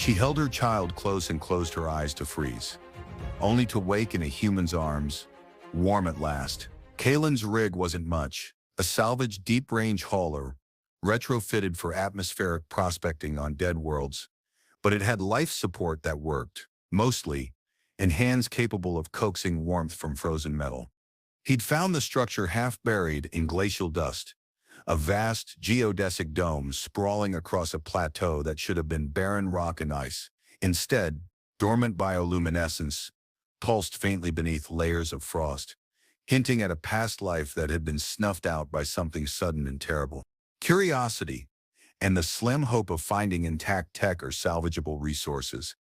She held her child close and closed her eyes to freeze, only to wake in a human's arms, warm at last. Kalen's rig wasn't much, a salvaged deep-range hauler, retrofitted for atmospheric prospecting on dead worlds, but it had life support that worked, mostly, and hands capable of coaxing warmth from frozen metal. He'd found the structure half buried in glacial dust, a vast geodesic dome sprawling across a plateau that should have been barren rock and ice. Instead, dormant bioluminescence pulsed faintly beneath layers of frost, hinting at a past life that had been snuffed out by something sudden and terrible. Curiosity, and the slim hope of finding intact tech or salvageable resources,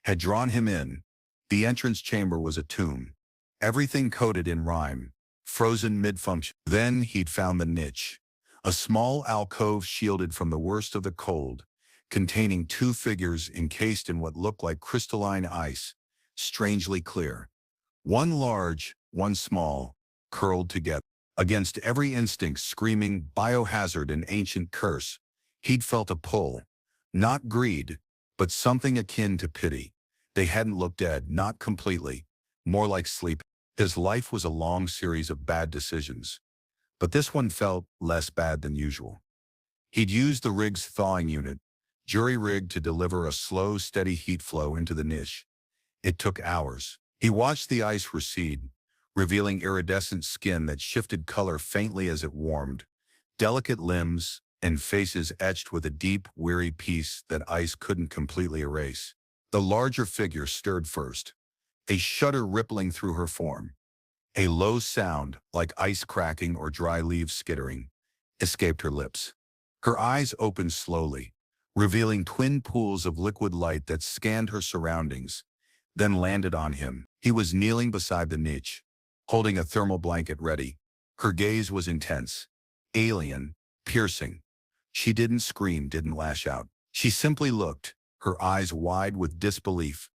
had drawn him in. The entrance chamber was a tomb, everything coated in rime, frozen mid-function. Then he'd found the niche, a small alcove shielded from the worst of the cold, containing two figures encased in what looked like crystalline ice, strangely clear. One large, one small, curled together. Against every instinct screaming biohazard and ancient curse, he'd felt a pull. Not greed, but something akin to pity. They hadn't looked dead, not completely, more like sleep. His life was a long series of bad decisions, but this one felt less bad than usual. He'd used the rig's thawing unit, jury-rigged to deliver a slow, steady heat flow into the niche. It took hours. He watched the ice recede, revealing iridescent skin that shifted color faintly as it warmed, delicate limbs and faces etched with a deep, weary peace that ice couldn't completely erase. The larger figure stirred first, a shudder rippling through her form. A low sound, like ice cracking or dry leaves skittering, escaped her lips. Her eyes opened slowly, revealing twin pools of liquid light that scanned her surroundings, then landed on him. He was kneeling beside the niche, holding a thermal blanket ready. Her gaze was intense, alien, piercing. She didn't scream, didn't lash out. She simply looked, her eyes wide with disbelief,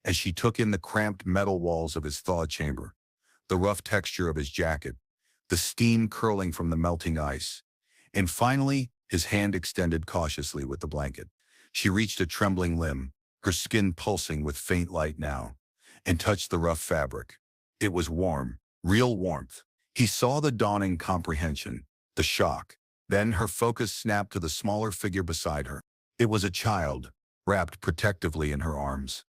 as she took in the cramped metal walls of his thaw chamber, the rough texture of his jacket, the steam curling from the melting ice, and finally, his hand extended cautiously with the blanket. She reached a trembling limb, her skin pulsing with faint light now, and touched the rough fabric. It was warm, real warmth. He saw the dawning comprehension, the shock. Then her focus snapped to the smaller figure beside her. It was a child, wrapped protectively in her arms.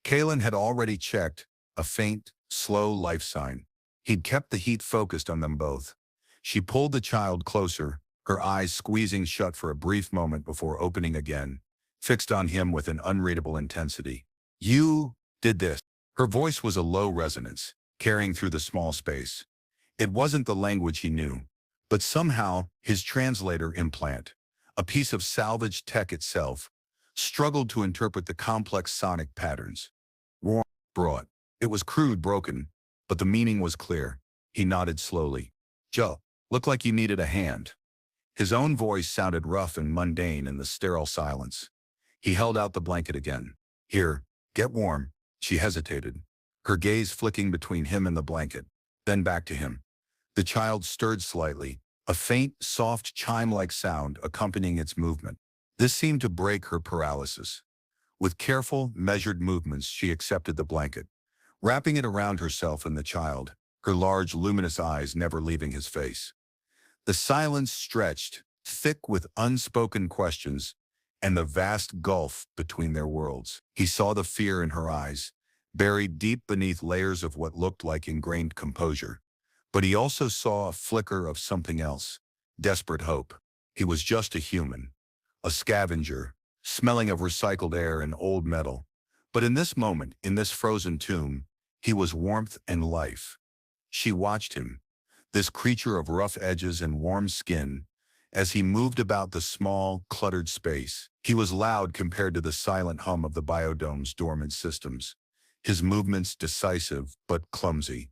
Kalen had already checked, a faint, slow life sign. He'd kept the heat focused on them both. She pulled the child closer, her eyes squeezing shut for a brief moment before opening again, fixed on him with an unreadable intensity. "You did this." Her voice was a low resonance, carrying through the small space. It wasn't the language he knew, but somehow his translator implant, a piece of salvaged tech itself, struggled to interpret the complex sonic patterns. Warm, brought. It was crude, broken, but the meaning was clear. He nodded slowly. "Joe, looked like you needed a hand." His own voice sounded rough and mundane in the sterile silence. He held out the blanket again. "Here, get warm." She hesitated, her gaze flicking between him and the blanket, then back to him. The child stirred slightly, a faint, soft chime-like sound accompanying its movement. This seemed to break her paralysis. With careful, measured movements, she accepted the blanket, wrapping it around herself and the child, her large, luminous eyes never leaving his face. The silence stretched, thick with unspoken questions, and the vast gulf between their worlds. He saw the fear in her eyes, buried deep beneath layers of what looked like ingrained composure. But he also saw a flicker of something else, desperate hope. He was just a human, a scavenger, smelling of recycled air and old metal. But in this moment, in this frozen tomb, he was warmth and life. She watched him, this creature of rough edges and warm skin, as he moved about the small, cluttered space. He was loud compared to the silent hum of the biodome's dormant systems, his movements decisive but clumsy.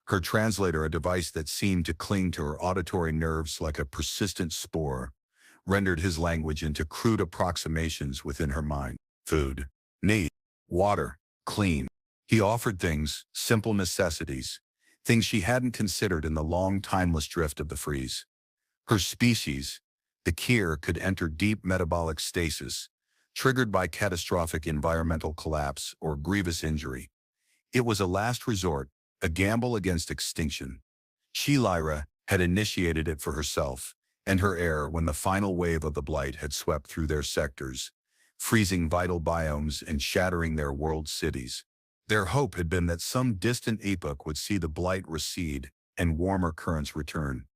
Her translator, a device that seemed to cling to her auditory nerves like a persistent spore, rendered his language into crude approximations within her mind. Food, need, water, clean. He offered things, simple necessities, things she hadn't considered in the long, timeless drift of the freeze. Her species, the Kier, could enter deep metabolic stasis, triggered by catastrophic environmental collapse or grievous injury. It was a last resort, a gamble against extinction. Lyra had initiated it for herself and her heir when the final wave of the blight had swept through their sectors, freezing vital biomes and shattering their world cities. Their hope had been that some distant epoch would see the blight recede and warmer currents return.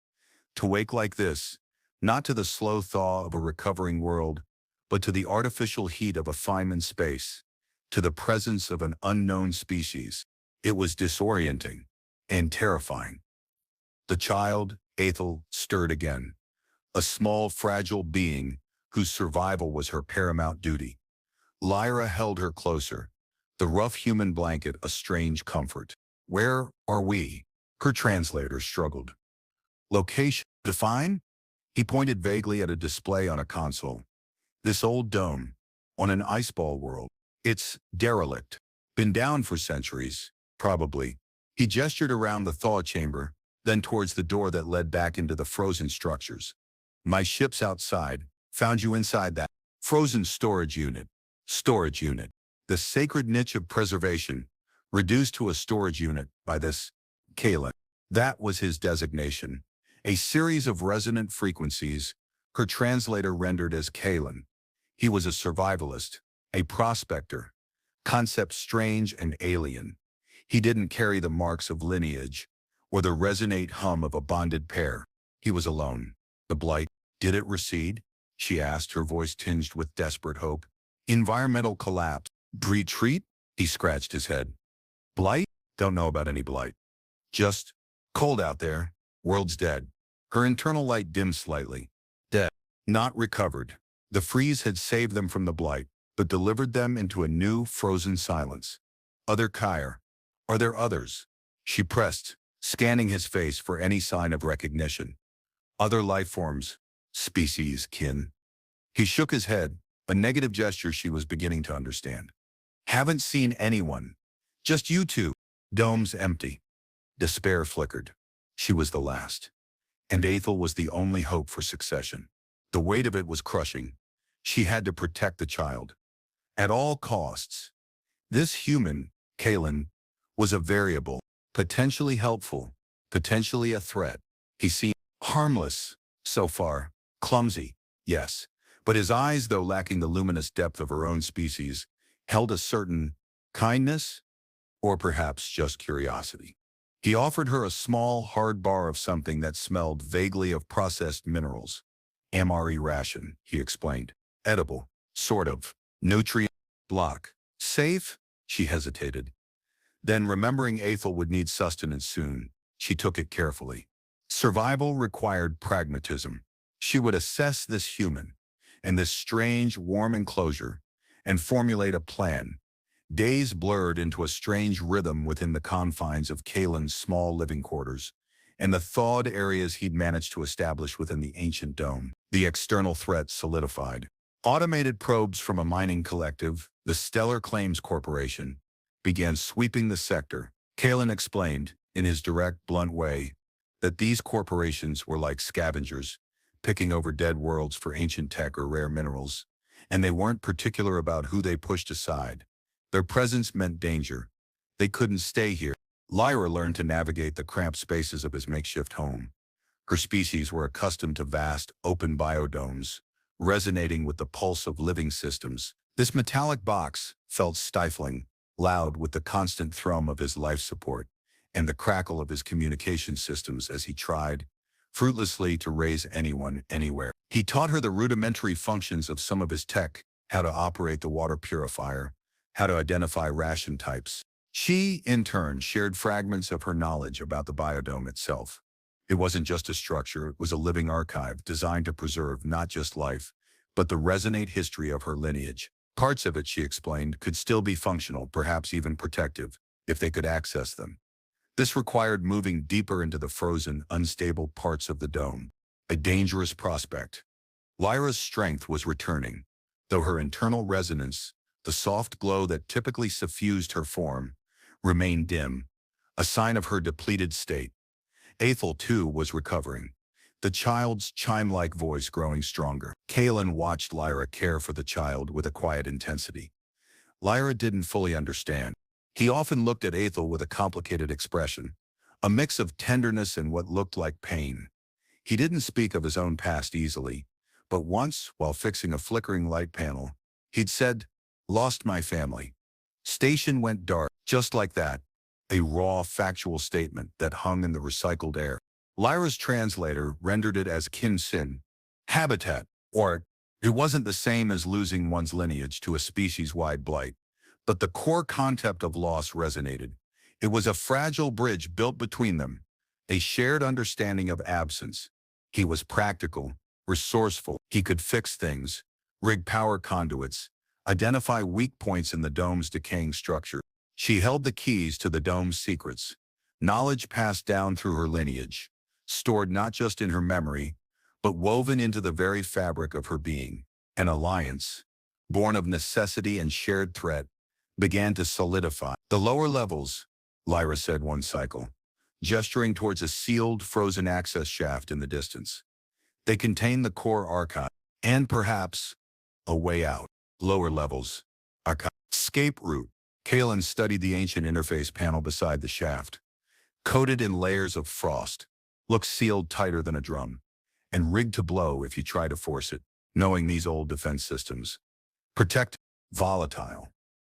To wake like this, not to the slow thaw of a recovering world, but to the artificial heat of a Feynman space, to the presence of an unknown species, it was disorienting and terrifying. The child, Ethel, stirred again, a small, fragile being whose survival was her paramount duty. Lyra held her closer, the rough human blanket a strange comfort. "Where are we?" her translator struggled. "Location define?" He pointed vaguely at a display on a console. "This old dome, on an iceball world. It's derelict. Been down for centuries, probably." He gestured around the thaw chamber, then towards the door that led back into the frozen structures. "My ship's outside. Found you inside that frozen storage unit." Storage unit. The sacred niche of preservation, reduced to a storage unit by this Kalen. That was his designation. A series of resonant frequencies, her translator rendered as Kalen. He was a survivalist, a prospector, concept strange and alien. He didn't carry the marks of lineage or the resonate hum of a bonded pair. He was alone. The blight, did it recede? She asked, her voice tinged with desperate hope. Environmental collapse. Retreat? He scratched his head. Blight? Don't know about any blight. Just cold out there. World's dead. Her internal light dimmed slightly. Dead. Not recovered. The freeze had saved them from the blight, but delivered them into a new, frozen silence. Other Kyre. Are there others? She pressed, scanning his face for any sign of recognition. Other life forms. Species, kin. He shook his head, a negative gesture she was beginning to understand. Haven't seen anyone. Just you two. Dome's empty. Despair flickered. She was the last. And Ethel was the only hope for succession. The weight of it was crushing. She had to protect the child. At all costs. This human, Kalen, was a variable, potentially helpful, potentially a threat. He seemed harmless, so far, clumsy, yes, but his eyes, though lacking the luminous depth of her own species, held a certain kindness, or perhaps just curiosity. He offered her a small, hard bar of something that smelled vaguely of processed minerals. MRE ration, he explained. Edible, sort of. Nutrient block. Safe? She hesitated. Then, remembering Ethel would need sustenance soon, she took it carefully. Survival required pragmatism. She would assess this human, and this strange, warm enclosure, and formulate a plan. Days blurred into a strange rhythm within the confines of Kalen's small living quarters, and the thawed areas he'd managed to establish within the ancient dome. The external threat solidified. Automated probes from a mining collective, the Stellar Claims Corporation, began sweeping the sector. Kalen explained, in his direct, blunt way, that these corporations were like scavengers, picking over dead worlds for ancient tech or rare minerals, and they weren't particular about who they pushed aside. Their presence meant danger. They couldn't stay here. Lyra learned to navigate the cramped spaces of his makeshift home. Her species were accustomed to vast, open biodomes, resonating with the pulse of living systems. This metallic box felt stifling, loud with the constant thrum of his life support and the crackle of his communication systems as he tried, fruitlessly, to raise anyone, anywhere. He taught her the rudimentary functions of some of his tech, how to operate the water purifier, how to identify ration types. She, in turn, shared fragments of her knowledge about the biodome itself. It wasn't just a structure, it was a living archive designed to preserve not just life, but the resonate history of her lineage. Parts of it, she explained, could still be functional, perhaps even protective, if they could access them. This required moving deeper into the frozen, unstable parts of the dome, a dangerous prospect. Lyra's strength was returning, though her internal resonance, the soft glow that typically suffused her form, remained dim, a sign of her depleted state. Ethel, too, was recovering, the child's chime-like voice growing stronger. Kalen watched Lyra care for the child with a quiet intensity. Lyra didn't fully understand. He often looked at Ethel with a complicated expression, a mix of tenderness and what looked like pain. He didn't speak of his own past easily, but once, while fixing a flickering light panel, he'd said, "Lost my family." Station went dark, just like that, a raw, factual statement that hung in the recycled air. Lyra's translator rendered it as kin sin, habitat, or it wasn't the same as losing one's lineage to a species-wide blight. But the core concept of loss resonated. It was a fragile bridge built between them, a shared understanding of absence. He was practical, resourceful. He could fix things, rig power conduits, identify weak points in the dome's decaying structure. She held the keys to the dome's secrets, knowledge passed down through her lineage, stored not just in her memory, but woven into the very fabric of her being. An alliance, born of necessity and shared threat, began to solidify. The lower levels, Lyra said one cycle, gesturing towards a sealed, frozen access shaft in the distance. They contain the core archive, and perhaps a way out. Lower levels, archive. Escape route. Kalen studied the ancient interface panel beside the shaft. Coated in layers of frost, looked sealed tighter than a drum, and rigged to blow if you try to force it, knowing these old defense systems. Protect, volatile.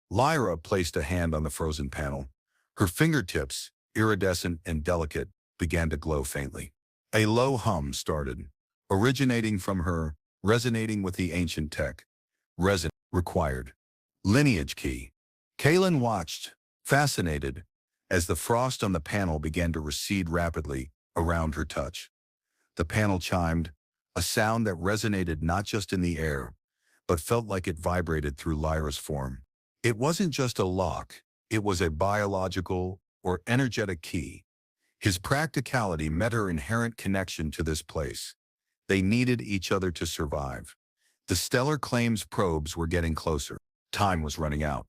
Lyra placed a hand on the frozen panel. Her fingertips, iridescent and delicate, began to glow faintly. A low hum started, originating from her, resonating with the ancient tech. Resin required. Lineage key. Kalen watched, fascinated, as the frost on the panel began to recede rapidly around her touch. The panel chimed, a sound that resonated not just in the air, but felt like it vibrated through Lyra's form. It wasn't just a lock, it was a biological or energetic key. His practicality met her inherent connection to this place. They needed each other to survive. The stellar claims probes were getting closer. Time was running out.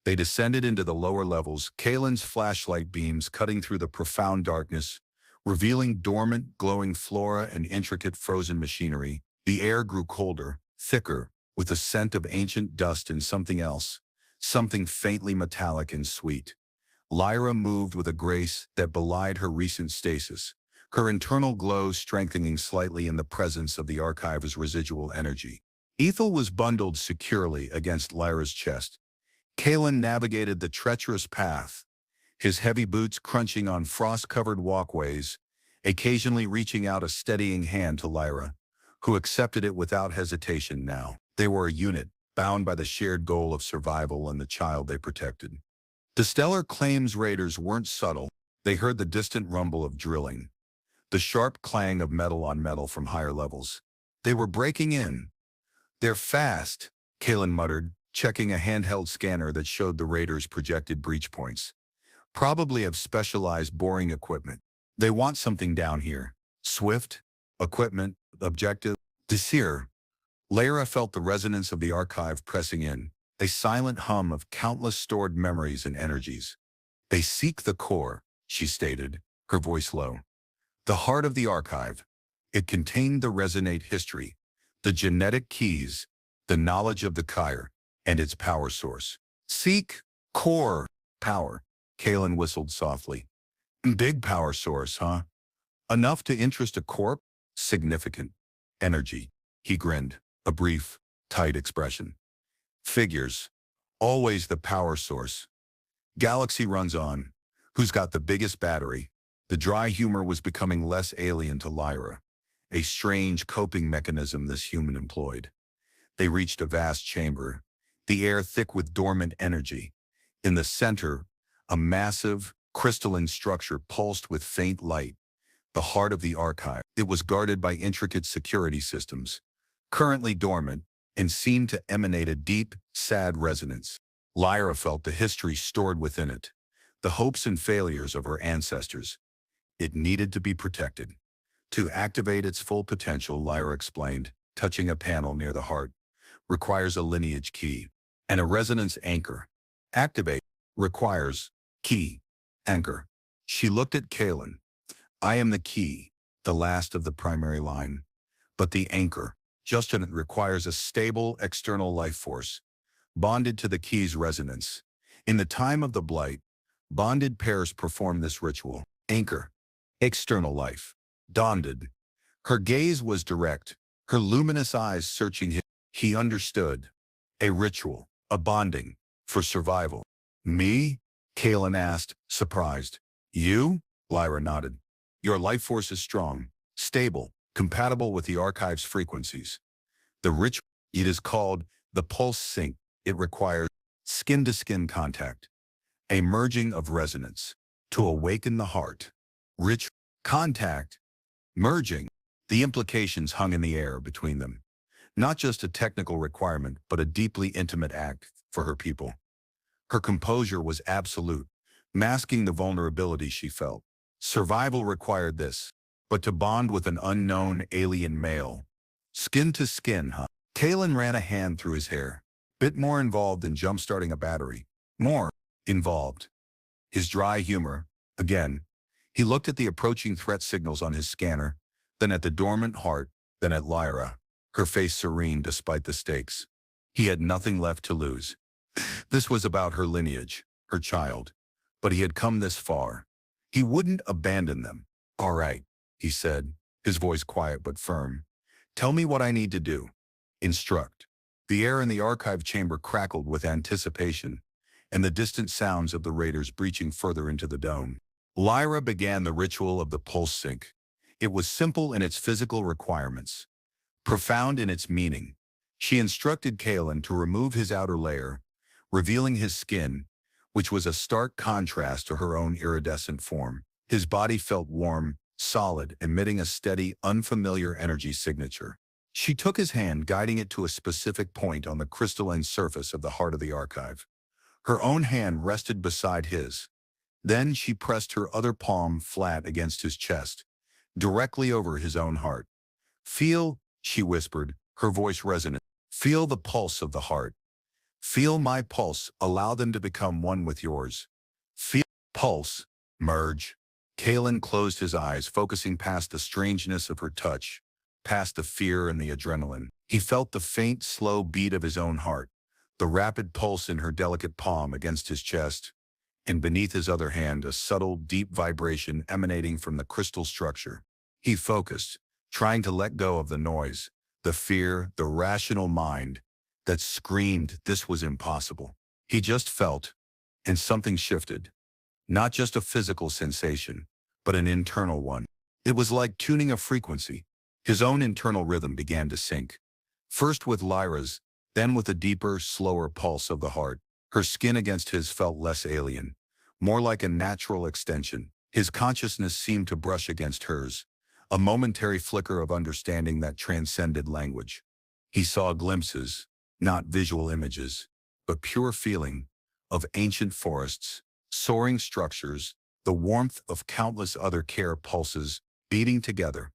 They descended into the lower levels, Kalen's flashlight beams cutting through the profound darkness, revealing dormant, glowing flora and intricate frozen machinery. The air grew colder, thicker, with a scent of ancient dust and something else, something faintly metallic and sweet. Lyra moved with a grace that belied her recent stasis, her internal glow strengthening slightly in the presence of the archive's residual energy. Ethel was bundled securely against Lyra's chest. Kalen navigated the treacherous path, his heavy boots crunching on frost-covered walkways, occasionally reaching out a steadying hand to Lyra, who accepted it without hesitation now. They were a unit, bound by the shared goal of survival and the child they protected. The stellar claims raiders weren't subtle. They heard the distant rumble of drilling, the sharp clang of metal on metal from higher levels. They were breaking in. "They're fast," Kalen muttered, checking a handheld scanner that showed the raiders' projected breach points. "Probably of specialized boring equipment. They want something down here. Swift, equipment, objective." Desir. Lyra felt the resonance of the archive pressing in, a silent hum of countless stored memories and energies. "They seek the core," she stated, her voice low. "The heart of the archive. It contained the resonate history, the genetic keys, the knowledge of the Kyre, and its power source." "Seek, core, power," Kalen whistled softly. "Big power source, huh? Enough to interest a corp? Significant. Energy." He grinned, a brief, tight expression. "Figures. Always the power source. Galaxy runs on. Who's got the biggest battery?" The dry humor was becoming less alien to Lyra, a strange coping mechanism this human employed. They reached a vast chamber, the air thick with dormant energy. In the center, a massive, crystalline structure pulsed with faint light, the heart of the archive. It was guarded by intricate security systems, currently dormant, and seemed to emanate a deep, sad resonance. Lyra felt the history stored within it, the hopes and failures of her ancestors. It needed to be protected. To activate its full potential, Lyra explained, touching a panel near the heart, requires a lineage key and a resonance anchor. Activate requires key, anchor. She looked at Kalen. "I am the key. the last of the primary line. But the anchor, just as it requires a stable external life force, bonded to the key's resonance. In the time of the blight, bonded pairs perform this ritual. Anchor, external life, bonded. Her gaze was direct, her luminous eyes searching him. He understood. A ritual, a bonding, for survival. Me? Kalen asked, surprised. You? Lyra nodded. Your life force is strong, stable, compatible with the archive's frequencies. The ritual, it is called the pulse sync. It requires skin-to-skin contact, a merging of resonance, to awaken the heart. Rich contact, merging, the implications hung in the air between them. Not just a technical requirement, but a deeply intimate act for her people. Her composure was absolute, masking the vulnerability she felt. Survival required this, but to bond with an unknown alien male. Skin to skin, huh? Kalen ran a hand through his hair. Bit more involved than jump-starting a battery. More involved. His dry humor, again. He looked at the approaching threat signals on his scanner, then at the dormant heart, then at Lyra, her face serene despite the stakes. He had nothing left to lose. This was about her lineage, her child. But he had come this far. He wouldn't abandon them. All right, he said, his voice quiet but firm. Tell me what I need to do. Instruct. The air in the archive chamber crackled with anticipation, and the distant sounds of the raiders breaching further into the dome. Lyra began the ritual of the pulse sync. It was simple in its physical requirements, profound in its meaning. She instructed Kalen to remove his outer layer, revealing his skin, which was a stark contrast to her own iridescent form. His body felt warm, solid, emitting a steady, unfamiliar energy signature. She took his hand, guiding it to a specific point on the crystalline surface of the heart of the archive. Her own hand rested beside his. Then she pressed her other palm flat against his chest, directly over his own heart. Feel, she whispered, her voice resonant. Feel the pulse of the heart. Feel my pulse, allow them to become one with yours. Feel pulse, merge. Kalen closed his eyes, focusing past the strangeness of her touch, past the fear and the adrenaline. He felt the faint, slow beat of his own heart, the rapid pulse in her delicate palm against his chest, and beneath his other hand a subtle, deep vibration emanating from the crystal structure. He focused, trying to let go of the noise, the fear, the rational mind that screamed this was impossible. He just felt, and something shifted. Not just a physical sensation, but an internal one. It was like tuning a frequency. His own internal rhythm began to sync. First with Lyra's, then with a deeper, slower pulse of the heart. Her skin against his felt less alien, more like a natural extension. His consciousness seemed to brush against hers, a momentary flicker of understanding that transcended language. He saw glimpses, not visual images, but pure feeling, of ancient forests, soaring structures, the warmth of countless other care pulses beating together.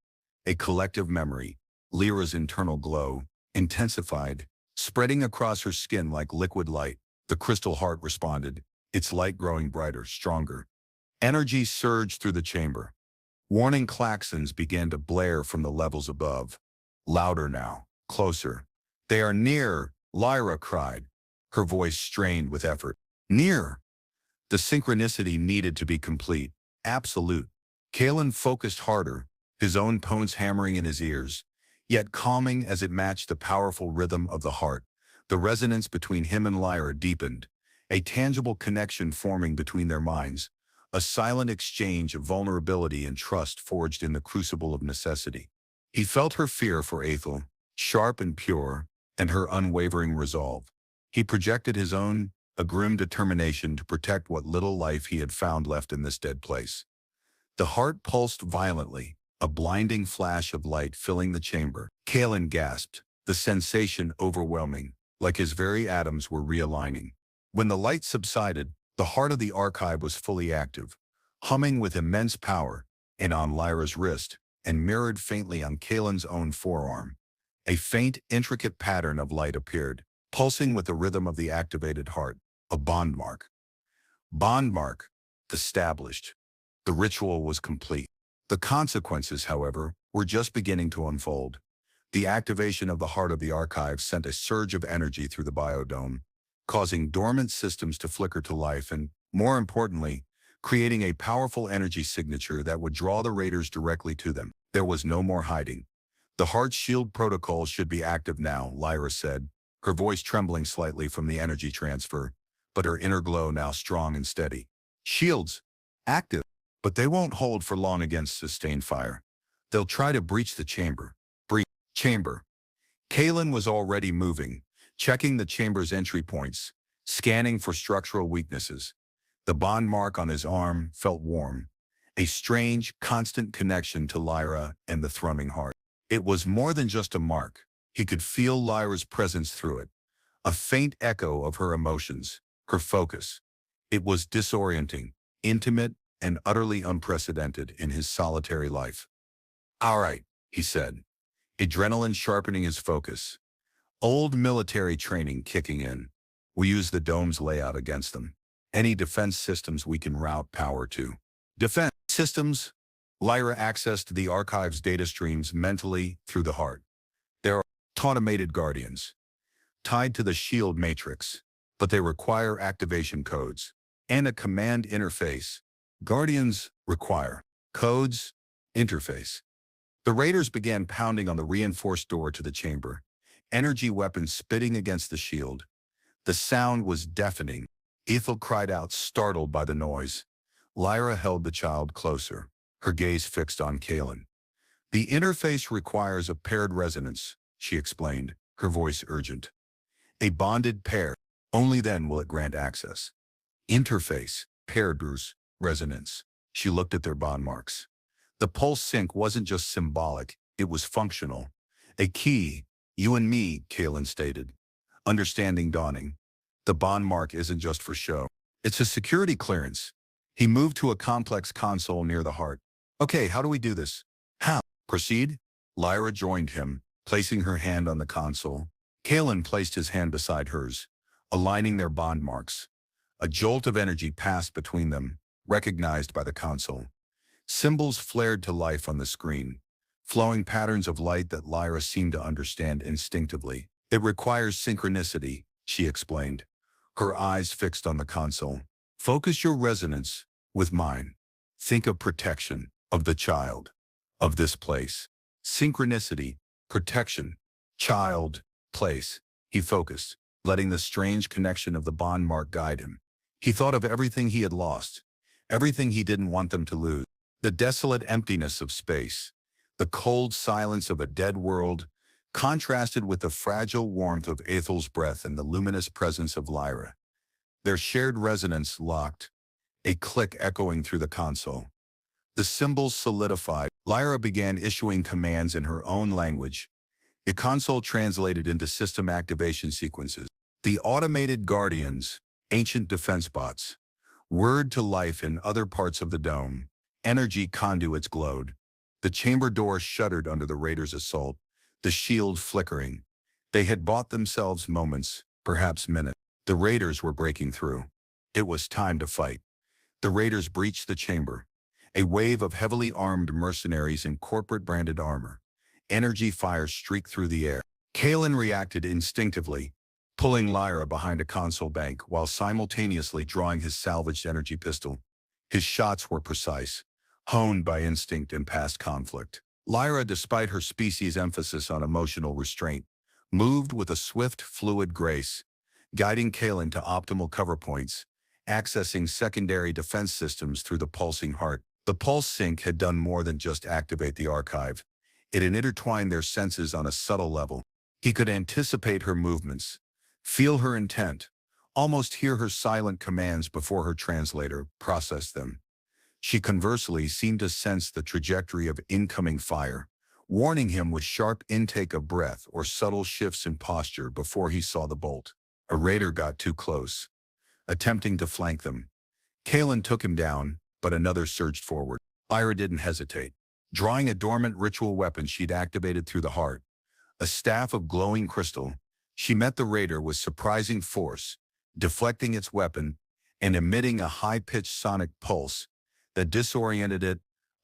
A collective memory, Lyra's internal glow, intensified, spreading across her skin like liquid light. The crystal heart responded, its light growing brighter, stronger. Energy surged through the chamber. Warning klaxons began to blare from the levels above. Louder now, closer. They are near, Lyra cried, her voice strained with effort. Near. The synchronicity needed to be complete, absolute. Kalen focused harder, his own tones hammering in his ears, yet calming as it matched the powerful rhythm of the heart. The resonance between him and Lyra deepened, a tangible connection forming between their minds, a silent exchange of vulnerability and trust forged in the crucible of necessity. He felt her fear for Ethel, sharp and pure, and her unwavering resolve. He projected his own, a grim determination to protect what little life he had found left in this dead place. The heart pulsed violently, a blinding flash of light filling the chamber. Kalen gasped, the sensation overwhelming, like his very atoms were realigning. When the light subsided, the heart of the archive was fully active, humming with immense power, and on Lyra's wrist, and mirrored faintly on Kalen's own forearm. A faint, intricate pattern of light appeared, pulsing with the rhythm of the activated heart, a bond mark. Bond mark, established. The ritual was complete. The consequences, however, were just beginning to unfold. The activation of the heart of the archive sent a surge of energy through the biodome, causing dormant systems to flicker to life and, more importantly, creating a powerful energy signature that would draw the raiders directly to them. There was no more hiding. The heart shield protocol should be active now, Lyra said, her voice trembling slightly from the energy transfer, but her inner glow now strong and steady. Shields, active, but they won't hold for long against sustained fire. They'll try to breach the chamber. Chamber. Kalen was already moving, checking the chamber's entry points, scanning for structural weaknesses. The bond mark on his arm felt warm, a strange, constant connection to Lyra and the thrumming heart. It was more than just a mark. He could feel Lyra's presence through it, a faint echo of her emotions, her focus. It was disorienting, intimate, and utterly unprecedented in his solitary life. "All right," he said, adrenaline sharpening his focus. Old military training kicking in. We use the dome's layout against them. Any defense systems we can route power to. Defense systems? Lyra accessed the archive's data streams mentally through the heart. There are automated guardians, tied to the shield matrix, but they require activation codes and a command interface. Guardians require codes, interface. The raiders began pounding on the reinforced door to the chamber, energy weapons spitting against the shield. The sound was deafening. Ethel cried out, startled by the noise. Lyra held the child closer, her gaze fixed on Kalen. "The interface requires a paired resonance," she explained, her voice urgent. "A bonded pair. Only then will it grant access." Interface, paired resonance. She looked at their bond marks. The pulse sync wasn't just symbolic, it was functional. "A key, you and me," Kalen stated. Understanding dawning. The bond mark isn't just for show. It's a security clearance. He moved to a complex console near the heart. "Okay, how do we do this?" "How? Proceed?" Lyra joined him, placing her hand on the console. Kalen placed his hand beside hers, aligning their bond marks. A jolt of energy passed between them, recognized by the console. Symbols flared to life on the screen, flowing patterns of light that Lyra seemed to understand instinctively. "It requires synchronicity," she explained, her eyes fixed on the console. "Focus your resonance with mine. Think of protection, of the child, of this place." Synchronicity, protection, child, place. He focused, letting the strange connection of the bond mark guide him. He thought of everything he had lost, everything he didn't want them to lose. The desolate emptiness of space, the cold silence of a dead world, contrasted with the fragile warmth of Ethel's breath and the luminous presence of Lyra. Their shared resonance locked, a click echoing through the console. The symbols solidified. Lyra began issuing commands in her own language. The console translated into system activation sequences. The automated guardians, ancient defense bots, whirred to life in other parts of the dome. Energy conduits glowed. The chamber door shuddered under the raiders' assault, the shield flickering. They had bought themselves moments, perhaps minutes. The raiders were breaking through. It was time to fight. The raiders breached the chamber. A wave of heavily armed mercenaries in corporate-branded armor. Energy fire streaked through the air. Kalen reacted instinctively, pulling Lyra behind a console bank while simultaneously drawing his salvaged energy pistol. His shots were precise, honed by instinct and past conflict. Lyra, despite her species' emphasis on emotional restraint, moved with a swift, fluid grace, guiding Kalen to optimal cover points, accessing secondary defense systems through the pulsing heart. The pulse sync had done more than just activate the archive. It had intertwined their senses on a subtle level. He could anticipate her movements, feel her intent, almost hear her silent commands before her translator processed them. She conversely seemed to sense the trajectory of incoming fire, warning him with sharp intake of breath or subtle shifts in posture before he saw the bolt. A raider got too close, attempting to flank them. Kalen took him down, but another surged forward. Lyra didn't hesitate. Drawing a dormant ritual weapon she'd activated through the heart, a staff of glowing crystal, she met the raider with surprising force, deflecting its weapon and emitting a high-pitched sonic pulse that disoriented it,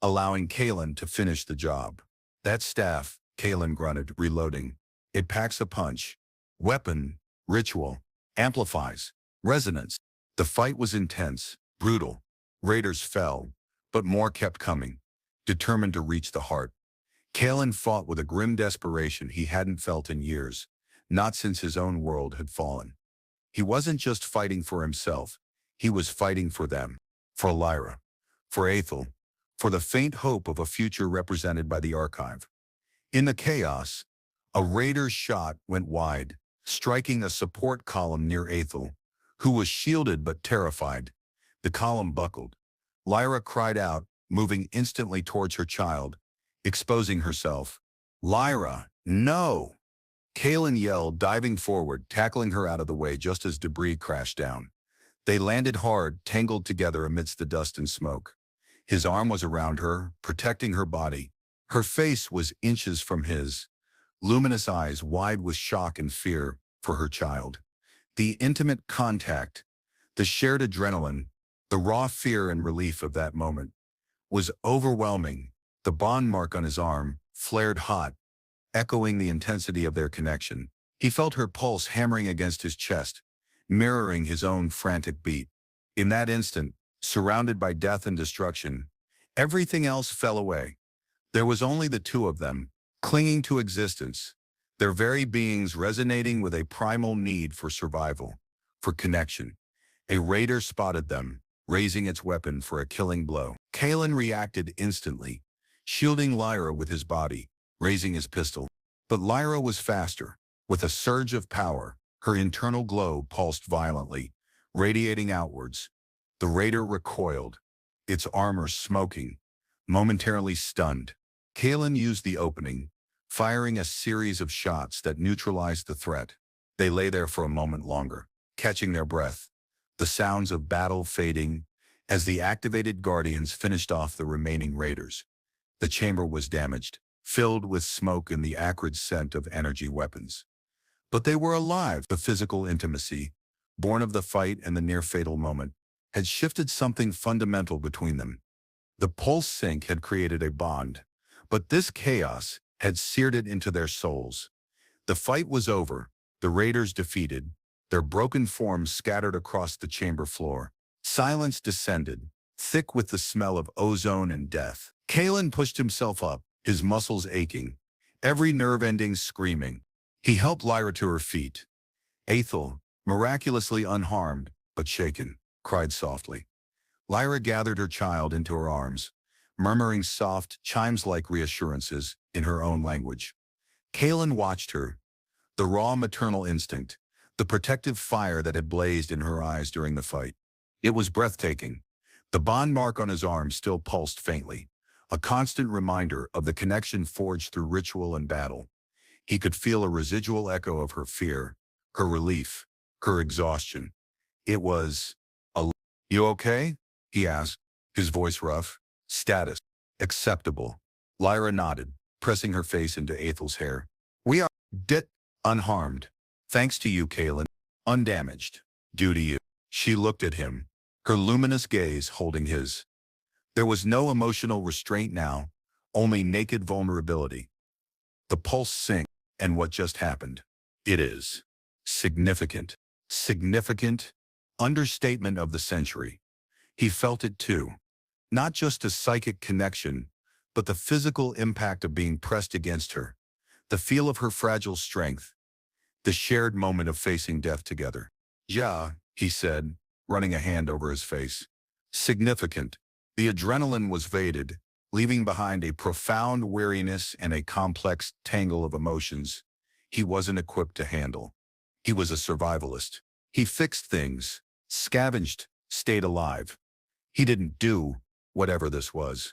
allowing Kalen to finish the job. That staff, Kalen grunted, reloading. It packs a punch. Weapon, ritual, amplifies, resonance. The fight was intense, brutal. Raiders fell, but more kept coming, determined to reach the heart. Kalen fought with a grim desperation he hadn't felt in years, not since his own world had fallen. He wasn't just fighting for himself, he was fighting for them, for Lyra, for Ethel, for the faint hope of a future represented by the archive. In the chaos, a raider's shot went wide, striking a support column near Ethel, who was shielded but terrified. The column buckled. Lyra cried out, moving instantly towards her child, exposing herself. "Lyra, no!" Kalen yelled, diving forward, tackling her out of the way just as debris crashed down. They landed hard, tangled together amidst the dust and smoke. His arm was around her, protecting her body. Her face was inches from his, luminous eyes wide with shock and fear for her child. The intimate contact, the shared adrenaline, the raw fear and relief of that moment was overwhelming. The bond mark on his arm flared hot, echoing the intensity of their connection. He felt her pulse hammering against his chest, mirroring his own frantic beat. In that instant, surrounded by death and destruction, everything else fell away. There was only the two of them, clinging to existence, their very beings resonating with a primal need for survival, for connection. A raider spotted them, raising its weapon for a killing blow. Kalen reacted instantly, shielding Lyra with his body, raising his pistol. But Lyra was faster. With a surge of power, her internal glow pulsed violently, radiating outwards. The raider recoiled, its armor smoking, momentarily stunned. Kalen used the opening, firing a series of shots that neutralized the threat. They lay there for a moment longer, catching their breath, the sounds of battle fading as the activated guardians finished off the remaining raiders. The chamber was damaged, filled with smoke and the acrid scent of energy weapons. But they were alive. The physical intimacy, born of the fight and the near-fatal moment, had shifted something fundamental between them. The pulse sync had created a bond, but this chaos had seared it into their souls. The fight was over, the raiders defeated, their broken forms scattered across the chamber floor. Silence descended, thick with the smell of ozone and death. Kalen pushed himself up, his muscles aching, every nerve ending screaming. He helped Lyra to her feet. Ethel, miraculously unharmed, but shaken, cried softly. Lyra gathered her child into her arms, murmuring soft, chimes-like reassurances in her own language. Kalen watched her, the raw maternal instinct, the protective fire that had blazed in her eyes during the fight. It was breathtaking. The bond mark on his arm still pulsed faintly, a constant reminder of the connection forged through ritual and battle. He could feel a residual echo of her fear, her relief, her exhaustion. It was "You okay?" he asked, his voice rough. "Status. Acceptable." Lyra nodded, pressing her face into Ethel's hair. "We are dead, unharmed. Thanks to you, Kalen. Undamaged. Due to you." She looked at him, her luminous gaze holding his. There was no emotional restraint now, only naked vulnerability. The pulse sank, and what just happened? It is significant. Significant? Understatement of the century. He felt it too. Not just a psychic connection, but the physical impact of being pressed against her, the feel of her fragile strength, the shared moment of facing death together. "Yeah," he said, running a hand over his face. Significant. The adrenaline was faded, leaving behind a profound weariness and a complex tangle of emotions he wasn't equipped to handle. He was a survivalist. He fixed things, scavenged, stayed alive. He didn't do whatever this was.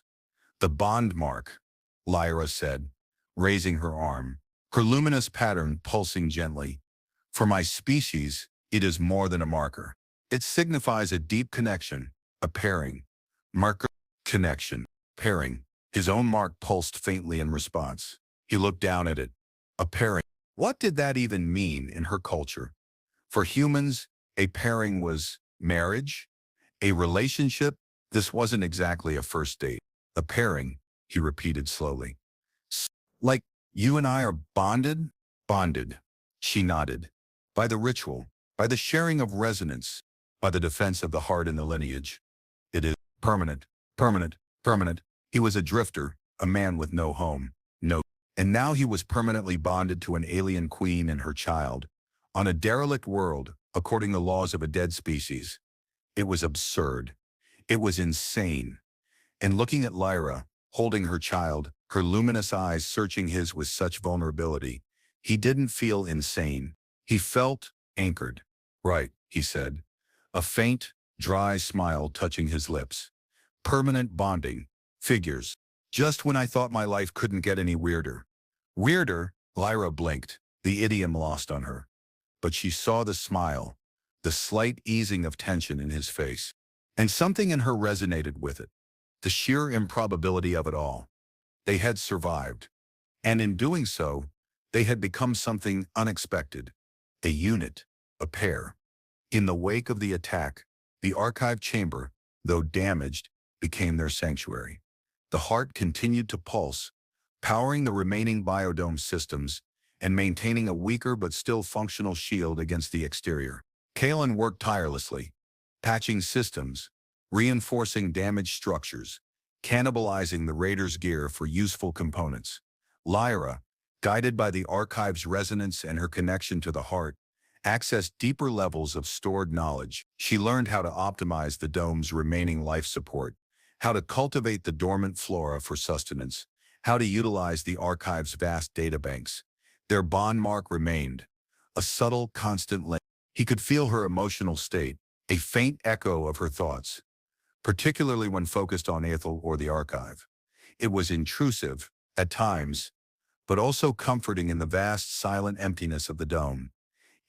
"The bond mark," Lyra said, raising her arm, her luminous pattern pulsing gently. "For my species, it is more than a marker. It signifies a deep connection, a pairing. Marker, connection, pairing." His own mark pulsed faintly in response. He looked down at it. A pairing. What did that even mean in her culture? For humans, a pairing was marriage, a relationship. This wasn't exactly a first date. A pairing, he repeated slowly. Like, you and I are bonded? Bonded. She nodded. By the ritual, by the sharing of resonance, by the defense of the heart and the lineage. It is permanent, permanent, permanent. He was a drifter, a man with no home, no. And now he was permanently bonded to an alien queen and her child, on a derelict world, according to the laws of a dead species. It was absurd. It was insane. And looking at Lyra, holding her child, her luminous eyes searching his with such vulnerability, he didn't feel insane. He felt anchored. Right, he said, a faint, dry smile touching his lips. Permanent bonding. Figures. Just when I thought my life couldn't get any weirder. Weirder? Lyra blinked, the idiom lost on her. But she saw the smile, the slight easing of tension in his face. And something in her resonated with it. The sheer improbability of it all. They had survived. And in doing so, they had become something unexpected. A unit, a pair. In the wake of the attack, the archive chamber, though damaged, became their sanctuary. The heart continued to pulse, powering the remaining biodome systems and maintaining a weaker but still functional shield against the exterior. Kalen worked tirelessly, patching systems, reinforcing damaged structures, cannibalizing the Raiders' gear for useful components. Lyra, guided by the archive's resonance and her connection to the heart, accessed deeper levels of stored knowledge. She learned how to optimize the dome's remaining life support, how to cultivate the dormant flora for sustenance, how to utilize the archive's vast databanks. Their bond mark remained, a subtle, constant link. He could feel her emotional state, a faint echo of her thoughts, particularly when focused on Ethel or the archive. It was intrusive, at times, but also comforting in the vast, silent emptiness of the dome.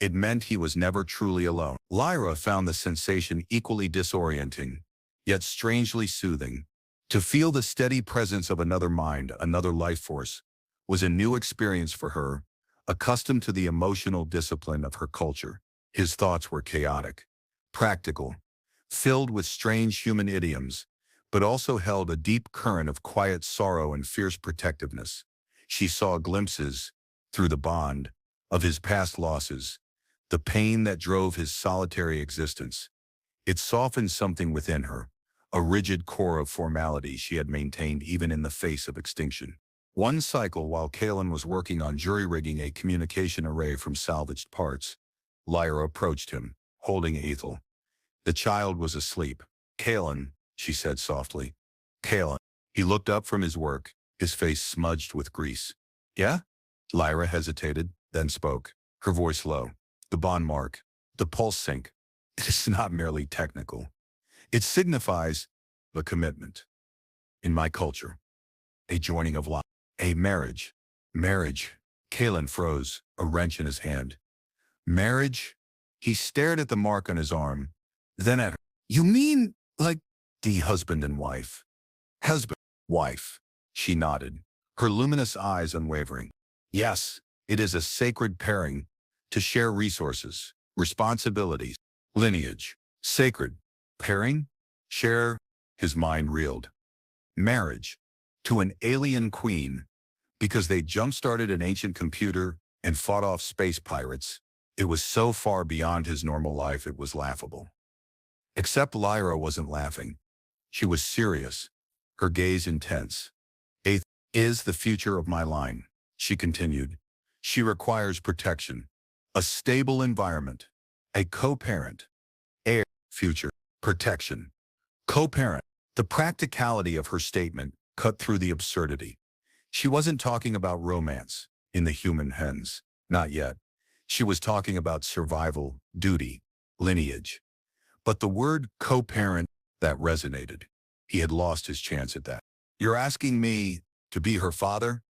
It meant he was never truly alone. Lyra found the sensation equally disorienting, yet strangely soothing. To feel the steady presence of another mind, another life force, was a new experience for her, accustomed to the emotional discipline of her culture. His thoughts were chaotic, practical, filled with strange human idioms, but also held a deep current of quiet sorrow and fierce protectiveness. She saw glimpses, through the bond, of his past losses, the pain that drove his solitary existence. It softened something within her, a rigid core of formality she had maintained even in the face of extinction. One cycle, while Kalen was working on jury-rigging a communication array from salvaged parts, Lyra approached him, holding Ethel. The child was asleep. Kalen, she said softly. Kalen. He looked up from his work, his face smudged with grease. Yeah? Lyra hesitated, then spoke, her voice low. The bond mark, the pulse sync. It is not merely technical. It signifies a commitment. In my culture, a joining of life, a marriage. Marriage. Kalen froze, a wrench in his hand. Marriage? He stared at the mark on his arm, then at her. You mean, like, the husband and wife? Husband, wife. She nodded, her luminous eyes unwavering. Yes, it is a sacred pairing, to share resources, responsibilities, lineage. Sacred. Pairing? Share? His mind reeled. Marriage. To an alien queen. Because they jump-started an ancient computer and fought off space pirates. It was so far beyond his normal life it was laughable. Except Lyra wasn't laughing. She was serious, her gaze intense. Eighth is the future of my line, she continued. She requires protection, a stable environment, a co-parent, heir, future, protection, co-parent. The practicality of her statement cut through the absurdity. She wasn't talking about romance in the human hens, not yet. She was talking about survival, duty, lineage. But the word co-parent, that resonated. He had lost his chance at that. You're asking me to be her father?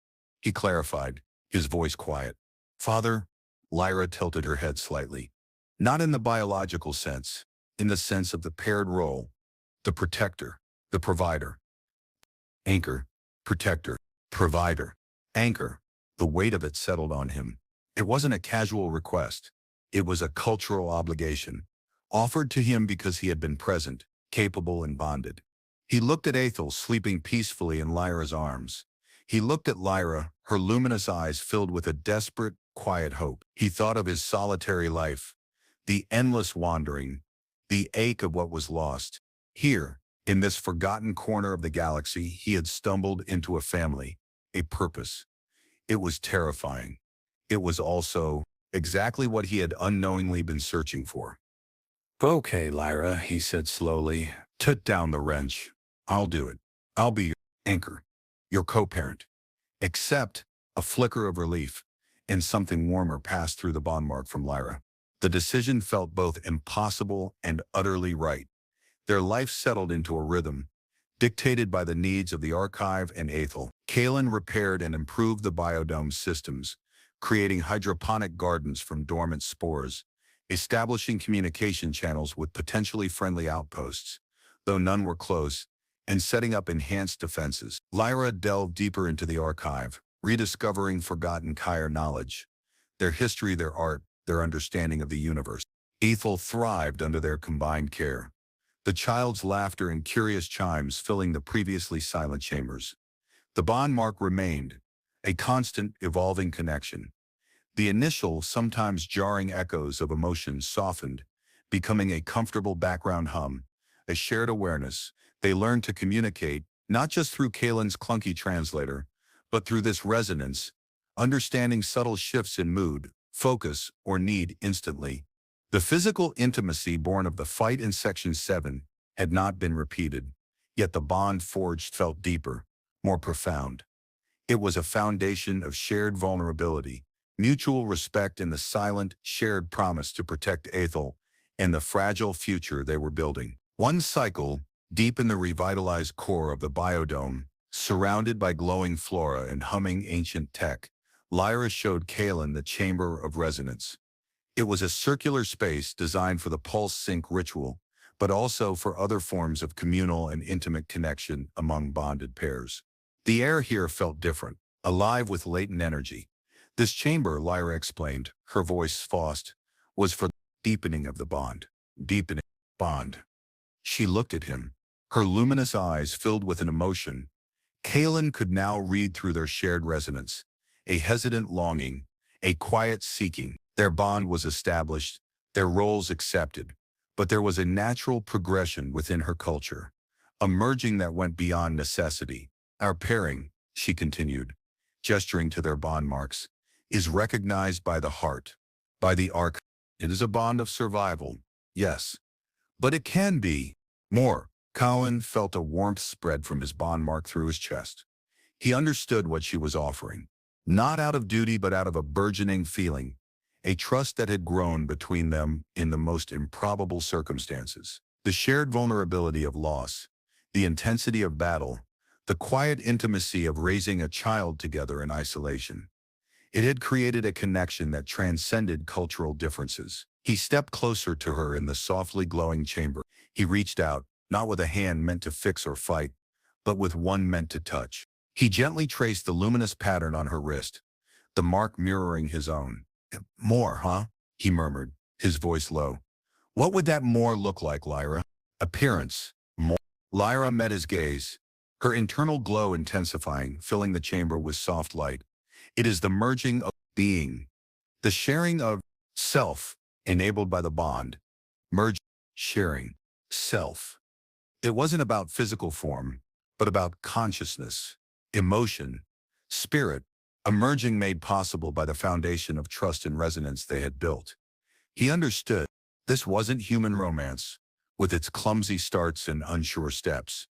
He clarified, his voice quiet. Father? Lyra tilted her head slightly. Not in the biological sense, in the sense of the paired role, the protector, the provider. Anchor, protector, provider, anchor. The weight of it settled on him. It wasn't a casual request. It was a cultural obligation, offered to him because he had been present, capable and bonded. He looked at Ethel sleeping peacefully in Lyra's arms. He looked at Lyra, her luminous eyes filled with a desperate, quiet hope. He thought of his solitary life, the endless wandering, the ache of what was lost. Here, in this forgotten corner of the galaxy, he had stumbled into a family, a purpose. It was terrifying. It was also exactly what he had unknowingly been searching for. "Okay, Lyra," he said slowly. "Put down the wrench. I'll do it. I'll be your anchor, your co-parent." Except a flicker of relief, and something warmer passed through the bond mark from Lyra. The decision felt both impossible and utterly right. Their life settled into a rhythm, dictated by the needs of the archive and Ethel. Kalen repaired and improved the biodome systems, creating hydroponic gardens from dormant spores, establishing communication channels with potentially friendly outposts, though none were close, and setting up enhanced defenses. Lyra delved deeper into the archive, rediscovering forgotten Kyer knowledge, their history, their art, their understanding of the universe. Ethel thrived under their combined care, the child's laughter and curious chimes filling the previously silent chambers. The bond mark remained, a constant, evolving connection. The initial, sometimes jarring echoes of emotion softened, becoming a comfortable background hum, a shared awareness. They learned to communicate, not just through Kalen's clunky translator, but through this resonance, understanding subtle shifts in mood, focus, or need instantly. The physical intimacy born of the fight in Section 7 had not been repeated, yet the bond forged felt deeper, more profound. It was a foundation of shared vulnerability, mutual respect, and the silent, shared promise to protect Ethel and the fragile future they were building. One cycle, deep in the revitalized core of the biodome, surrounded by glowing flora and humming ancient tech, Lyra showed Kalen the Chamber of Resonance. It was a circular space designed for the pulse sync ritual, but also for other forms of communal and intimate connection among bonded pairs. The air here felt different, alive with latent energy. This chamber, Lyra explained, her voice fast, was for the deepening of the bond. Deepening bond. She looked at him, her luminous eyes filled with an emotion. Kalen could now read through their shared resonance, a hesitant longing, a quiet seeking. Their bond was established, their roles accepted, but there was a natural progression within her culture, a merging that went beyond necessity. "Our pairing," she continued, gesturing to their bond marks, "is recognized by the heart, by the arc. It is a bond of survival, yes, but it can be more." Cowan felt a warmth spread from his bond mark through his chest. He understood what she was offering, not out of duty but out of a burgeoning feeling, a trust that had grown between them in the most improbable circumstances. The shared vulnerability of loss, the intensity of battle, the quiet intimacy of raising a child together in isolation. It had created a connection that transcended cultural differences. He stepped closer to her in the softly glowing chamber. He reached out, not with a hand meant to fix or fight, but with one meant to touch. He gently traced the luminous pattern on her wrist, the mark mirroring his own. "More, huh?" he murmured, his voice low. "What would that more look like, Lyra?" "Appearance. More." Lyra met his gaze, her internal glow intensifying, filling the chamber with soft light. "It is the merging of being, the sharing of self, enabled by the bond. Merge, sharing, self." It wasn't about physical form, but about consciousness, emotion, spirit, a merging made possible by the foundation of trust and resonance they had built. He understood this wasn't human romance, with its clumsy starts and unsure steps.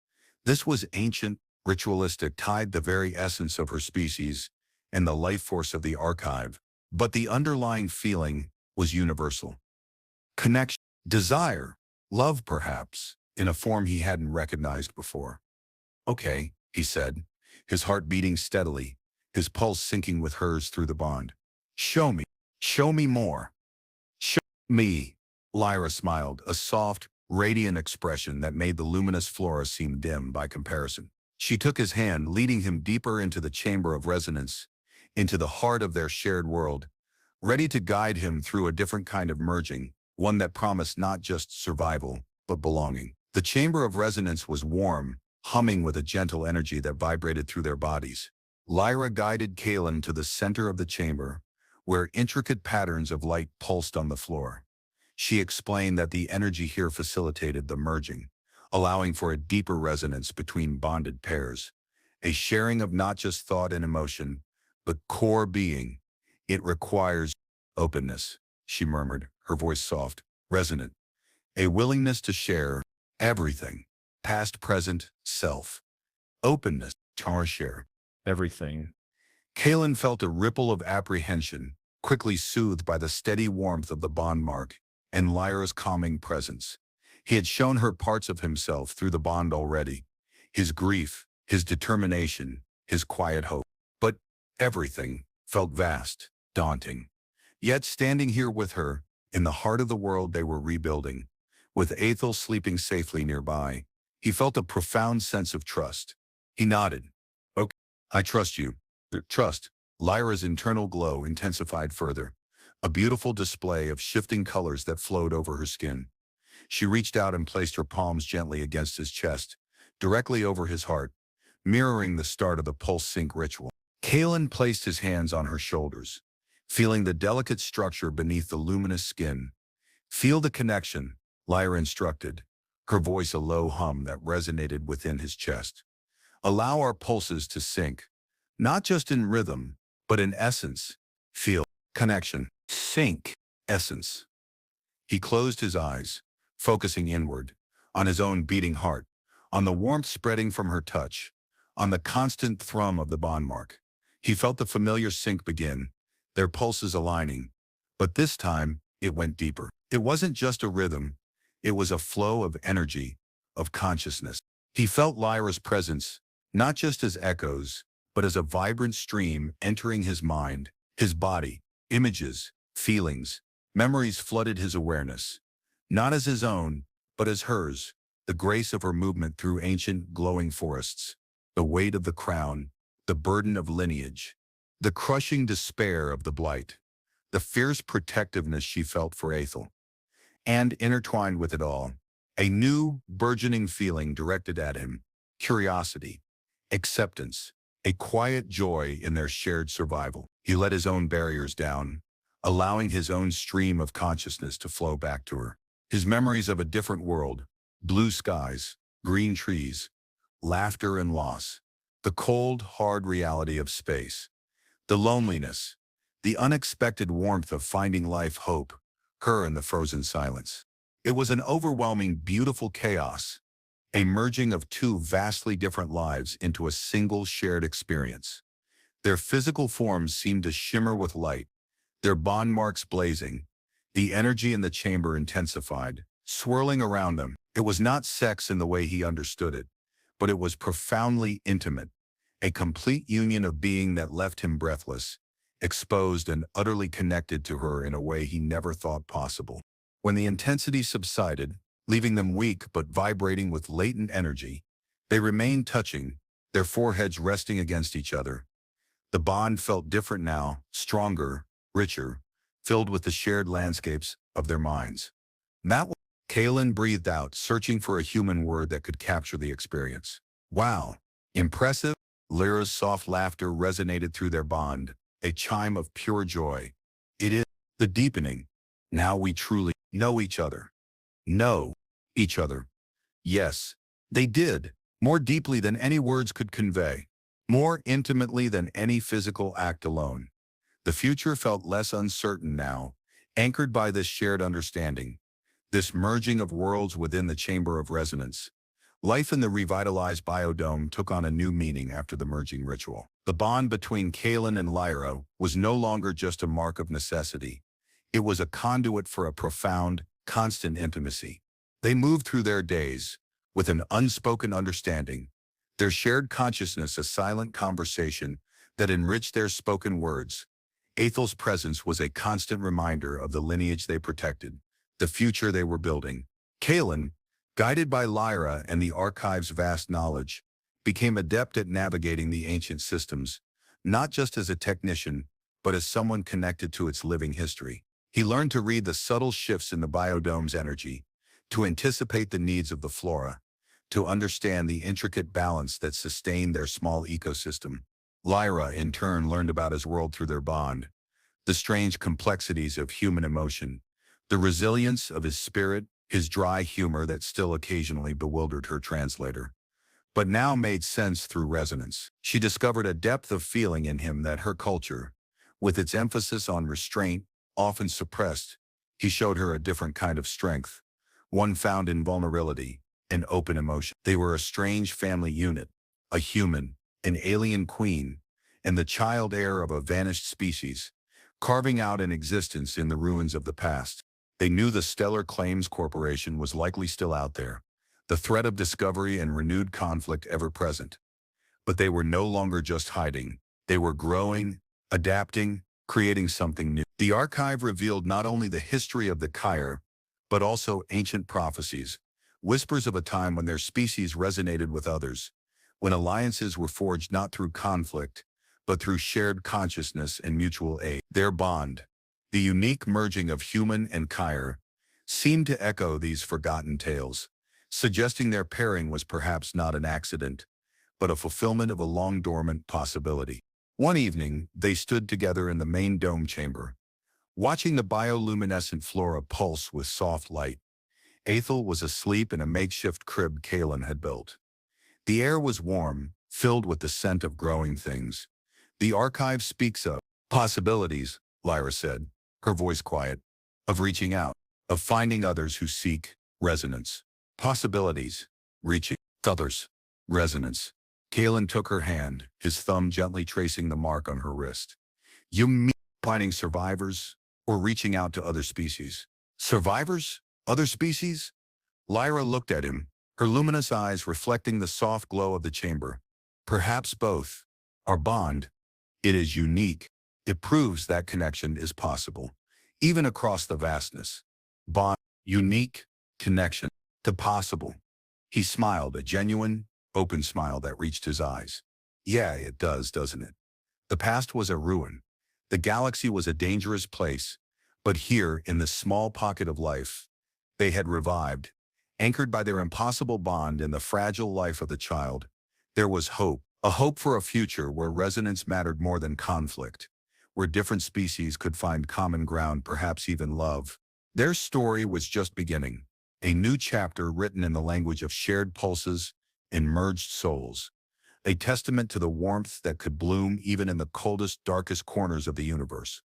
This was ancient, ritualistic, tied the very essence of her species and the life force of the archive. But the underlying feeling was universal. Connection, desire, love perhaps, in a form he hadn't recognized before. "Okay," he said, his heart beating steadily, his pulse syncing with hers through the bond. Show me more. Show me." Lyra smiled, a soft, radiant expression that made the luminous flora seem dim by comparison. She took his hand, leading him deeper into the chamber of resonance, into the heart of their shared world, ready to guide him through a different kind of merging, one that promised not just survival, but belonging. The chamber of resonance was warm, humming with a gentle energy that vibrated through their bodies. Lyra guided Kalen to the center of the chamber, where intricate patterns of light pulsed on the floor. She explained that the energy here facilitated the merging, allowing for a deeper resonance between bonded pairs, a sharing of not just thought and emotion, but core being. It requires openness, she murmured, her voice soft, resonant, a willingness to share everything, past, present, self. Openness, share everything. Kalen felt a ripple of apprehension, quickly soothed by the steady warmth of the bond mark and Lyra's calming presence. He had shown her parts of himself through the bond already, his grief, his determination, his quiet hope. But everything felt vast, daunting. Yet standing here with her, in the heart of the world they were rebuilding, with Ethel sleeping safely nearby, he felt a profound sense of trust. He nodded. "Okay, I trust you." Trust. Lyra's internal glow intensified further, a beautiful display of shifting colors that flowed over her skin. She reached out and placed her palms gently against his chest, directly over his heart, mirroring the start of the pulse sync ritual. Kalen placed his hands on her shoulders, feeling the delicate structure beneath the luminous skin. "Feel the connection," Lyra instructed, her voice a low hum that resonated within his chest. "Allow our pulses to sync, not just in rhythm, but in essence. Feel connection, sync, essence." He closed his eyes, focusing inward, on his own beating heart, on the warmth spreading from her touch, on the constant thrum of the bond mark. He felt the familiar sync begin, their pulses aligning. But this time, it went deeper. It wasn't just a rhythm, it was a flow of energy, of consciousness. He felt Lyra's presence, not just as echoes, but as a vibrant stream entering his mind, his body. Images, feelings, memories flooded his awareness, not as his own, but as hers, the grace of her movement through ancient, glowing forests, the weight of the crown, the burden of lineage, the crushing despair of the blight, the fierce protectiveness she felt for Ethel. And intertwined with it all, a new, burgeoning feeling directed at him, curiosity, acceptance, a quiet joy in their shared survival. He let his own barriers down, allowing his own stream of consciousness to flow back to her. His memories of a different world, blue skies, green trees, laughter and loss, the cold, hard reality of space, the loneliness, the unexpected warmth of finding life hope, her in the frozen silence. It was an overwhelming, beautiful chaos, a merging of two vastly different lives into a single shared experience. Their physical forms seemed to shimmer with light, their bond marks blazing, the energy in the chamber intensified, swirling around them. It was not sex in the way he understood it, but it was profoundly intimate, a complete union of being that left him breathless, exposed and utterly connected to her in a way he never thought possible. When the intensity subsided, leaving them weak but vibrating with latent energy, they remained touching, their foreheads resting against each other. The bond felt different now, stronger, richer, filled with the shared landscapes of their minds. That was Kalen breathed out, searching for a human word that could capture the experience. "Wow. Impressive." Lyra's soft laughter resonated through their bond, a chime of pure joy. "It is the deepening. Now we truly know each other." Know each other. Yes, they did, more deeply than any words could convey, more intimately than any physical act alone. The future felt less uncertain now, anchored by this shared understanding, this merging of worlds within the chamber of resonance. Life in the revitalized biodome took on a new meaning after the merging ritual. The bond between Kalen and Lyra was no longer just a mark of necessity. It was a conduit for a profound, constant intimacy. They moved through their days with an unspoken understanding, their shared consciousness a silent conversation that enriched their spoken words. Ethel's presence was a constant reminder of the lineage they protected, the future they were building. Kalen, guided by Lyra and the archive's vast knowledge, became adept at navigating the ancient systems, not just as a technician, but as someone connected to its living history. He learned to read the subtle shifts in the biodome's energy, to anticipate the needs of the flora, to understand the intricate balance that sustained their small ecosystem. Lyra, in turn, learned about his world through their bond, the strange complexities of human emotion, the resilience of his spirit, his dry humor that still occasionally bewildered her translator, but now made sense through resonance. She discovered a depth of feeling in him that her culture, with its emphasis on restraint, often suppressed. He showed her a different kind of strength, one found in vulnerability and open emotion. They were a strange family unit, a human, an alien queen, and the child heir of a vanished species, carving out an existence in the ruins of the past. They knew the Stellar Claims Corporation was likely still out there, the threat of discovery and renewed conflict ever present. But they were no longer just hiding. They were growing, adapting, creating something new. The archive revealed not only the history of the Kyre, but also ancient prophecies, whispers of a time when their species resonated with others, when alliances were forged not through conflict, but through shared consciousness and mutual aid. Their bond, the unique merging of human and Kyre, seemed to echo these forgotten tales, suggesting their pairing was perhaps not an accident, but a fulfillment of a long-dormant possibility. One evening, they stood together in the main dome chamber, watching the bioluminescent flora pulse with soft light. Ethel was asleep in a makeshift crib Kalen had built. The air was warm, filled with the scent of growing things. The archive speaks of possibilities, Lyra said, her voice quiet, of reaching out, of finding others who seek resonance. Possibilities, reaching others, resonance. Kalen took her hand, his thumb gently tracing the mark on her wrist. You mean finding survivors, or reaching out to other species? Survivors? Other species? Lyra looked at him, her luminous eyes reflecting the soft glow of the chamber. Perhaps both. Our bond, it is unique. It proves that connection is possible, even across the vastness. Bond, unique, connection, to possible. He smiled, a genuine, open smile that reached his eyes. Yeah, it does, doesn't it? The past was a ruin. The galaxy was a dangerous place, but here, in this small pocket of life, they had revived. Anchored by their impossible bond in the fragile life of the child, there was hope, a hope for a future where resonance mattered more than conflict, where different species could find common ground, perhaps even love. Their story was just beginning, a new chapter written in the language of shared pulses and merged souls, a testament to the warmth that could bloom even in the coldest, darkest corners of the universe.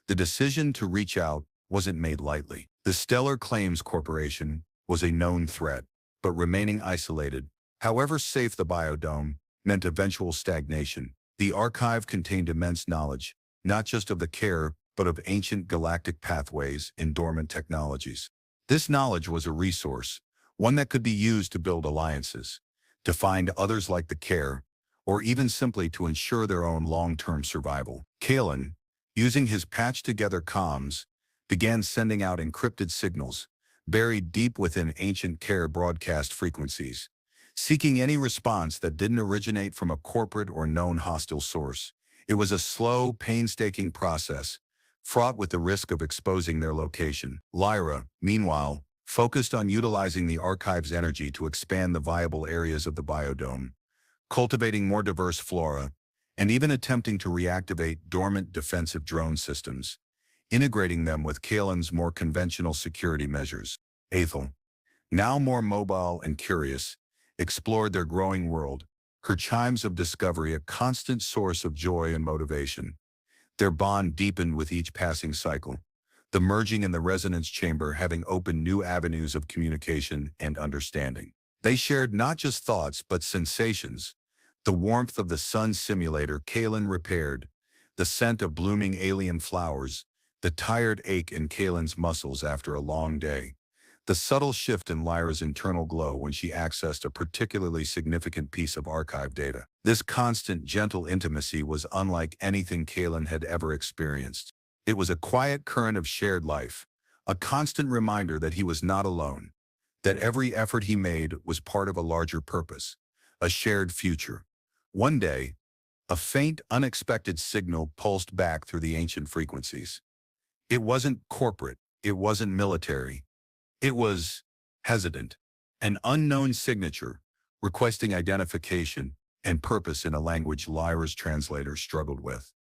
The decision to reach out wasn't made lightly. The Stellar Claims Corporation was a known threat, but remaining isolated, however safe the biodome, meant eventual stagnation. The archive contained immense knowledge, not just of the Kyre, but of ancient galactic pathways and dormant technologies. This knowledge was a resource, one that could be used to build alliances, to find others like the Kyre, or even simply to ensure their own long-term survival. Kalen, using his patched-together comms, began sending out encrypted signals, buried deep within ancient Kyre broadcast frequencies, seeking any response that didn't originate from a corporate or known hostile source. It was a slow, painstaking process, fraught with the risk of exposing their location. Lyra, meanwhile, focused on utilizing the archive's energy to expand the viable areas of the biodome, cultivating more diverse flora, and even attempting to reactivate dormant defensive drone systems, integrating them with Kalen's more conventional security measures. Ethel, now more mobile and curious, explored their growing world, her chimes of discovery a constant source of joy and motivation. Their bond deepened with each passing cycle, the merging in the resonance chamber having opened new avenues of communication and understanding. They shared not just thoughts but sensations, the warmth of the sun simulator Kalen repaired, the scent of blooming alien flowers, the tired ache in Kalen's muscles after a long day, the subtle shift in Lyra's internal glow when she accessed a particularly significant piece of archive data. This constant, gentle intimacy was unlike anything Kalen had ever experienced. It was a quiet current of shared life, a constant reminder that he was not alone, that every effort he made was part of a larger purpose, a shared future. One day, a faint, unexpected signal pulsed back through the ancient frequencies. It wasn't corporate, it wasn't military. It was hesitant, an unknown signature, requesting identification and purpose in a language Lyra's translator struggled with,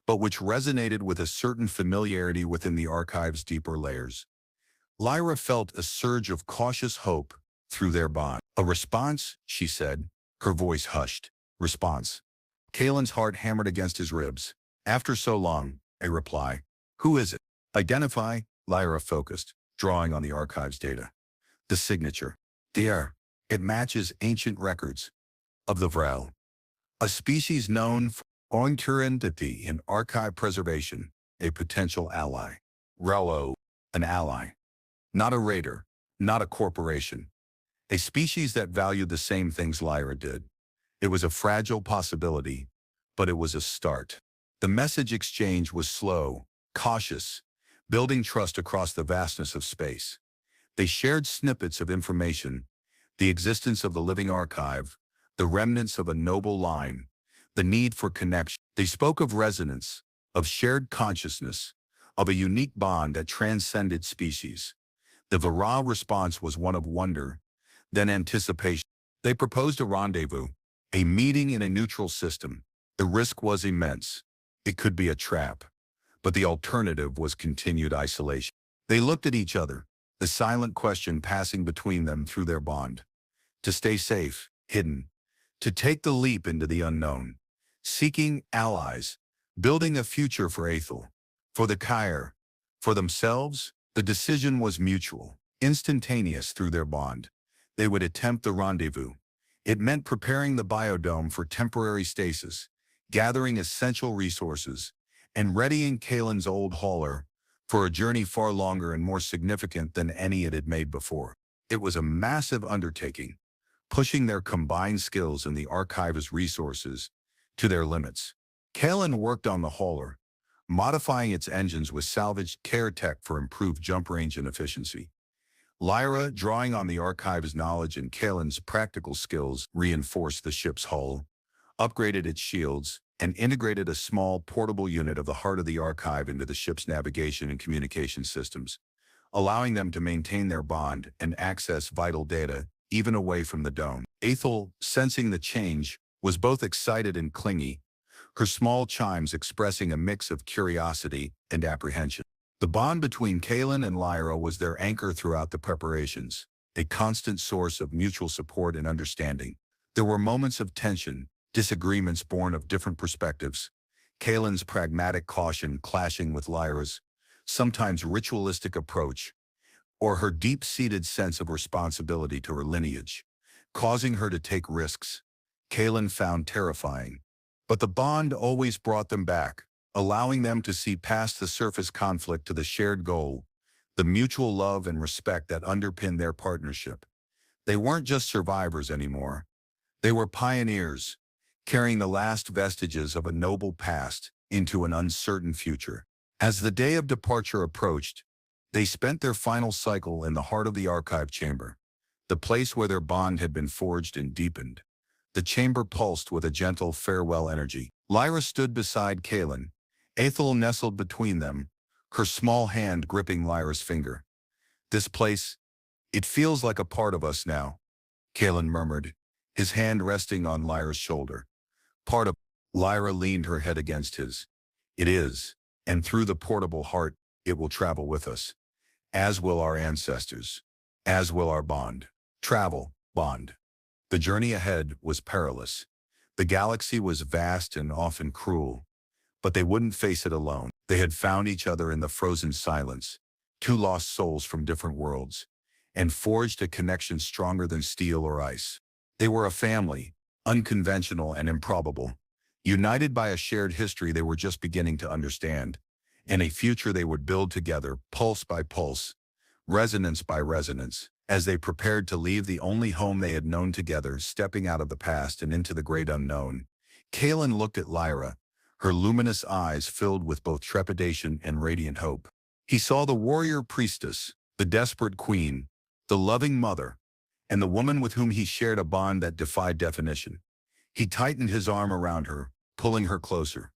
but which resonated with a certain familiarity within the archive's deeper layers. Lyra felt a surge of cautious hope through their bond. "A response," she said, her voice hushed. "Response." Kalen's heart hammered against his ribs. "After so long, a reply. Who is it?" "Identify," Lyra focused, drawing on the archive's data. "The signature. There. It matches ancient records of the Vrel, a species known for uncertainty in archive preservation, a potential ally. Rello, an ally. Not a raider, not a corporation. A species that valued the same things Lyra did. It was a fragile possibility, but it was a start." The message exchange was slow, cautious, building trust across the vastness of space. They shared snippets of information, the existence of the living archive, the remnants of a noble line, the need for connection. They spoke of resonance, of shared consciousness, of a unique bond that transcended species. The Vara response was one of wonder, then anticipation. They proposed a rendezvous, a meeting in a neutral system. The risk was immense. It could be a trap, but the alternative was continued isolation. They looked at each other, the silent question passing between them through their bond. To stay safe, hidden, to take the leap into the unknown, seeking allies, building a future for Aethel, for the Kyre, for themselves. The decision was mutual, instantaneous through their bond. They would attempt the rendezvous. It meant preparing the biodome for temporary stasis, gathering essential resources, and readying Kalen's old hauler for a journey far longer and more significant than any it had made before. It was a massive undertaking, pushing their combined skills and the archive's resources to their limits. Kalen worked on the hauler, modifying its engines with salvaged care tech for improved jump range and efficiency. Lyra, drawing on the archive's knowledge and Kalen's practical skills, reinforced the ship's hull, upgraded its shields, and integrated a small portable unit of the heart of the archive into the ship's navigation and communication systems, allowing them to maintain their bond and access vital data even away from the dome. Aethel, sensing the change, was both excited and clingy, her small chimes expressing a mix of curiosity and apprehension. The bond between Kalen and Lyra was their anchor throughout the preparations, a constant source of mutual support and understanding. There were moments of tension, disagreements born of different perspectives, Kalen's pragmatic caution clashing with Lyra's sometimes ritualistic approach, or her deep-seated sense of responsibility to her lineage, causing her to take risks Kalen found terrifying. But the bond always brought them back, allowing them to see past the surface conflict to the shared goal, the mutual love and respect that underpinned their partnership. They weren't just survivors anymore. They were pioneers, carrying the last vestiges of a noble past into an uncertain future. As the day of departure approached, they spent their final cycle in the heart of the archive chamber, the place where their bond had been forged and deepened. The chamber pulsed with a gentle farewell energy. Lyra stood beside Kalen, Aethel nestled between them, her small hand gripping Lyra's finger. "This place, it feels like a part of us now," Kalen murmured, his hand resting on Lyra's shoulder. "Part of..." Lyra leaned her head against his. "It is, and through the portable heart, it will travel with us. As will our ancestors. As will our bond." Travel, bond. The journey ahead was perilous. The galaxy was vast and often cruel, but they wouldn't face it alone. They had found each other in the frozen silence, two lost souls from different worlds, and forged a connection stronger than steel or ice. They were a family, unconventional and improbable, united by a shared history they were just beginning to understand, and a future they would build together, pulse by pulse, resonance by resonance, as they prepared to leave the only home they had known together, stepping out of the past and into the great unknown. Kalen looked at Lyra, her luminous eyes filled with both trepidation and radiant hope. He saw the warrior priestess, the desperate queen, the loving mother, and the woman with whom he shared a bond that defied definition. He tightened his arm around her, pulling her closer.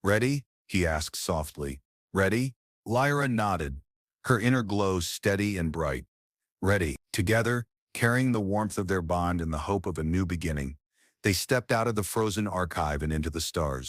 "Ready?" he asked softly. "Ready?" Lyra nodded, her inner glow steady and bright. "Ready." Together, Carrying the warmth of their bond and the hope of a new beginning, they stepped out of the frozen archive and into the stars.